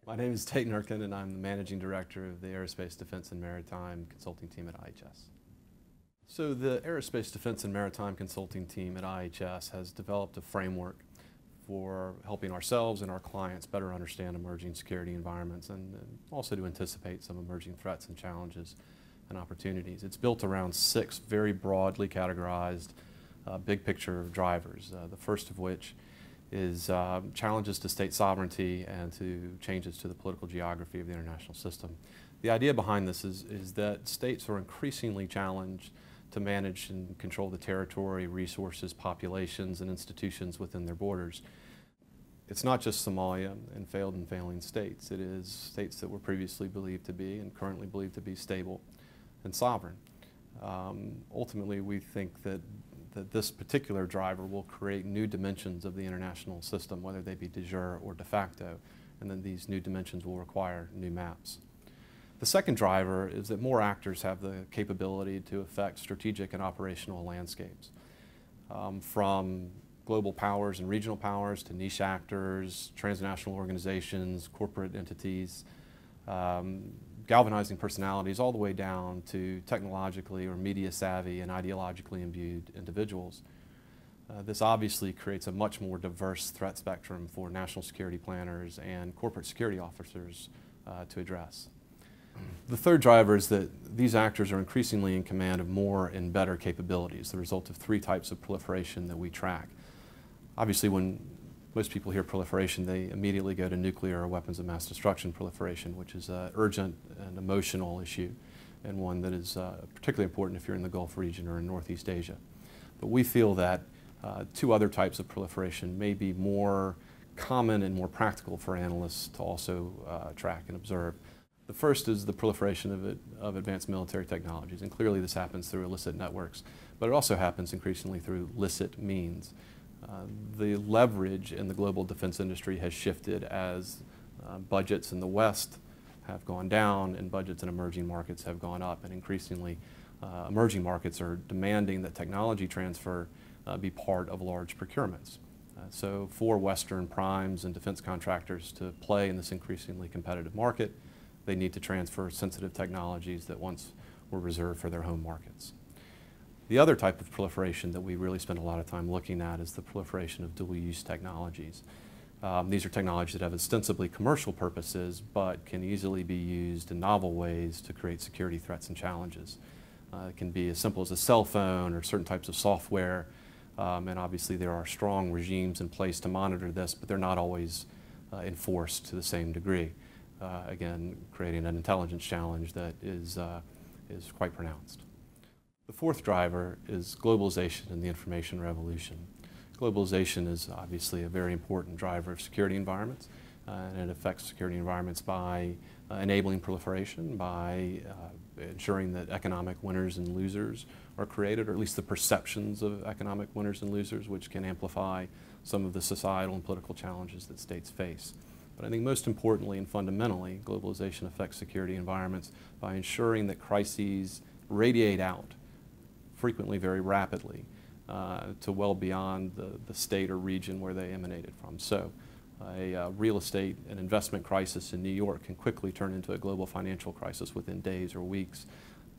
My name is Tate Nurkin, and I'm the Managing Director of the Aerospace Defense and Maritime Consulting Team at IHS. So the Aerospace Defense and Maritime Consulting Team at IHS has developed a framework for helping ourselves and our clients better understand emerging security environments and also to anticipate some emerging threats and challenges and opportunities. It's built around 6 very broadly categorized big picture drivers, the first of which is challenges to state sovereignty and to changes to the political geography of the international system. The idea behind this is that states are increasingly challenged to manage and control the territory, resources, populations, and institutions within their borders. It's not just Somalia and failed and failing states. It is states that were previously believed to be and currently believed to be stable and sovereign. Ultimately, we think that this particular driver will create new dimensions of the international system, whether they be de jure or de facto, and then these new dimensions will require new maps. The second driver is that more actors have the capability to affect strategic and operational landscapes, from global powers and regional powers to niche actors, transnational organizations, corporate entities, galvanizing personalities, all the way down to technologically or media savvy and ideologically imbued individuals. This obviously creates a much more diverse threat spectrum for national security planners and corporate security officers to address. The third driver is that these actors are increasingly in command of more and better capabilities, the result of 3 types of proliferation that we track. Obviously, when most people hear proliferation, they immediately go to nuclear or weapons of mass destruction proliferation, which is an urgent and emotional issue, and one that is particularly important if you're in the Gulf region or in Northeast Asia. But we feel that 2 other types of proliferation may be more common and more practical for analysts to also track and observe. The first is the proliferation of advanced military technologies, and clearly this happens through illicit networks, but it also happens increasingly through licit means. The leverage in the global defense industry has shifted as budgets in the West have gone down and budgets in emerging markets have gone up, and increasingly emerging markets are demanding that technology transfer be part of large procurements. So for Western primes and defense contractors to play in this increasingly competitive market, they need to transfer sensitive technologies that once were reserved for their home markets. The other type of proliferation that we really spend a lot of time looking at is the proliferation of dual-use technologies. These are technologies that have ostensibly commercial purposes, but can easily be used in novel ways to create security threats and challenges. It can be as simple as a cell phone or certain types of software, and obviously there are strong regimes in place to monitor this, but they're not always enforced to the same degree. Again, creating an intelligence challenge that is quite pronounced. The fourth driver is globalization and the information revolution. Globalization is obviously a very important driver of security environments, and it affects security environments by enabling proliferation, by ensuring that economic winners and losers are created, or at least the perceptions of economic winners and losers, which can amplify some of the societal and political challenges that states face. But I think most importantly and fundamentally, globalization affects security environments by ensuring that crises radiate out, frequently very rapidly, to well beyond the state or region where they emanated from. So a real estate and investment crisis in New York can quickly turn into a global financial crisis within days or weeks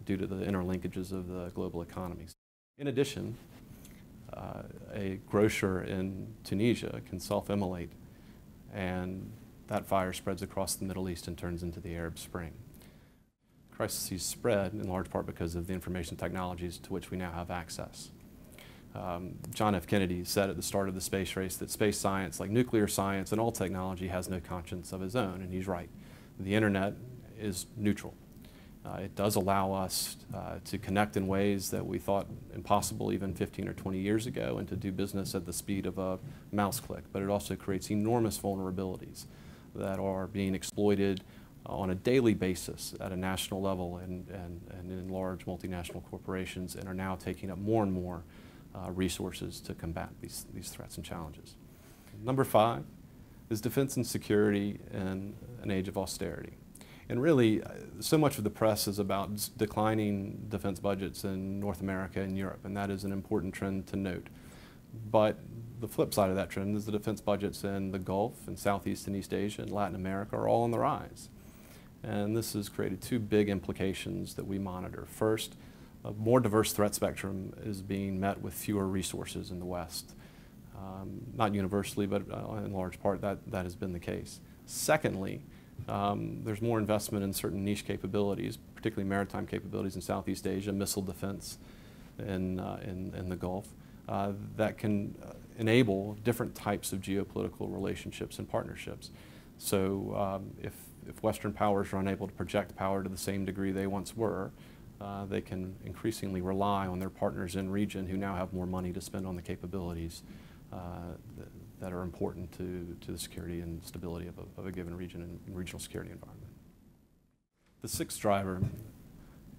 due to the interlinkages of the global economies. In addition, a grocer in Tunisia can self-immolate, and that fire spreads across the Middle East and turns into the Arab Spring. Crises spread in large part because of the information technologies to which we now have access. John F. Kennedy said at the start of the space race that space science, like nuclear science and all technology, has no conscience of its own, and he's right. The internet is neutral. It does allow us to connect in ways that we thought impossible even 15 or 20 years ago, and to do business at the speed of a mouse click, but it also creates enormous vulnerabilities that are being exploited on a daily basis at a national level and in large multinational corporations, and are now taking up more and more resources to combat these threats and challenges. Number 5 is defense and security in an age of austerity. And really, so much of the press is about declining defense budgets in North America and Europe, and that is an important trend to note. But the flip side of that trend is the defense budgets in the Gulf and Southeast and East Asia and Latin America are all on the rise. And this has created two big implications that we monitor. First, a more diverse threat spectrum is being met with fewer resources in the West. Not universally, but in large part that has been the case. Secondly, there's more investment in certain niche capabilities, particularly maritime capabilities in Southeast Asia, missile defense in the Gulf, that can enable different types of geopolitical relationships and partnerships. So if Western powers are unable to project power to the same degree they once were, they can increasingly rely on their partners in region who now have more money to spend on the capabilities that are important to the security and stability of a given region and regional security environment. The sixth driver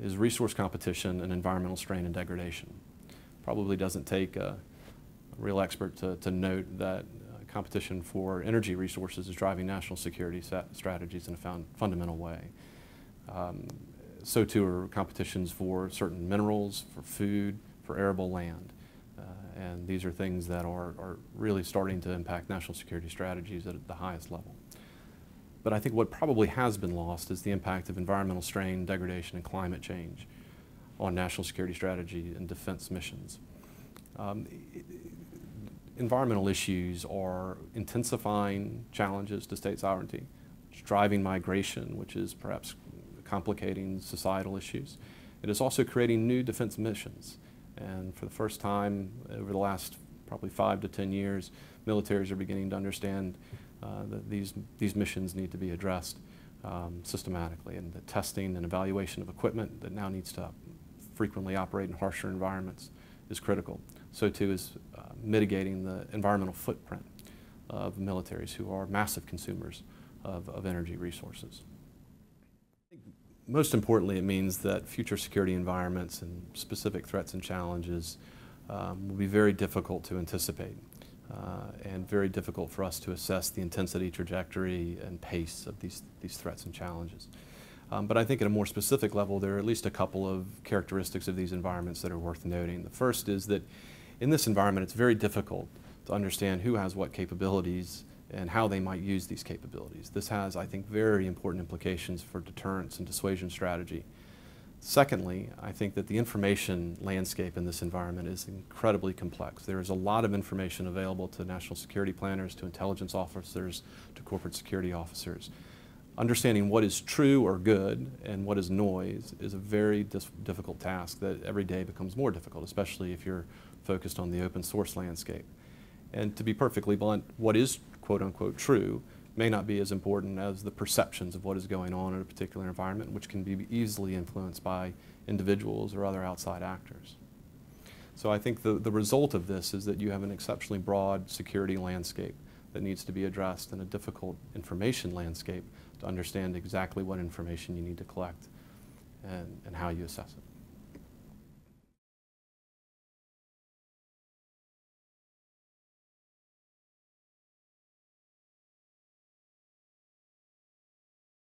is resource competition and environmental strain and degradation. Probably doesn't take a real expert to note that competition for energy resources is driving national security strategies in a fundamental way. So too are competitions for certain minerals, for food, for arable land. And these are things that are really starting to impact national security strategies at the highest level. But I think what probably has been lost is the impact of environmental strain, degradation, and climate change on national security strategy and defense missions. Environmental issues are intensifying challenges to state sovereignty. It's driving migration, which is perhaps complicating societal issues. It is also creating new defense missions. And for the first time over the last probably 5 to 10 years, militaries are beginning to understand that these missions need to be addressed systematically. And the testing and evaluation of equipment that now needs to frequently operate in harsher environments is critical. So too is mitigating the environmental footprint of militaries who are massive consumers of energy resources. Most importantly, it means that future security environments and specific threats and challenges will be very difficult to anticipate and very difficult for us to assess the intensity, trajectory, and pace of these threats and challenges. But I think at a more specific level, there are at least a couple of characteristics of these environments that are worth noting. The first is that in this environment, it's very difficult to understand who has what capabilities and how they might use these capabilities. This has, I think, very important implications for deterrence and dissuasion strategy. Secondly, I think that the information landscape in this environment is incredibly complex. There is a lot of information available to national security planners, to intelligence officers, to corporate security officers. Understanding what is true or good and what is noise is a very difficult task that every day becomes more difficult, especially if you're focused on the open source landscape. And to be perfectly blunt, what is quote-unquote true may not be as important as the perceptions of what is going on in a particular environment, which can be easily influenced by individuals or other outside actors. So I think the result of this is that you have an exceptionally broad security landscape that needs to be addressed and a difficult information landscape to understand exactly what information you need to collect and how you assess it.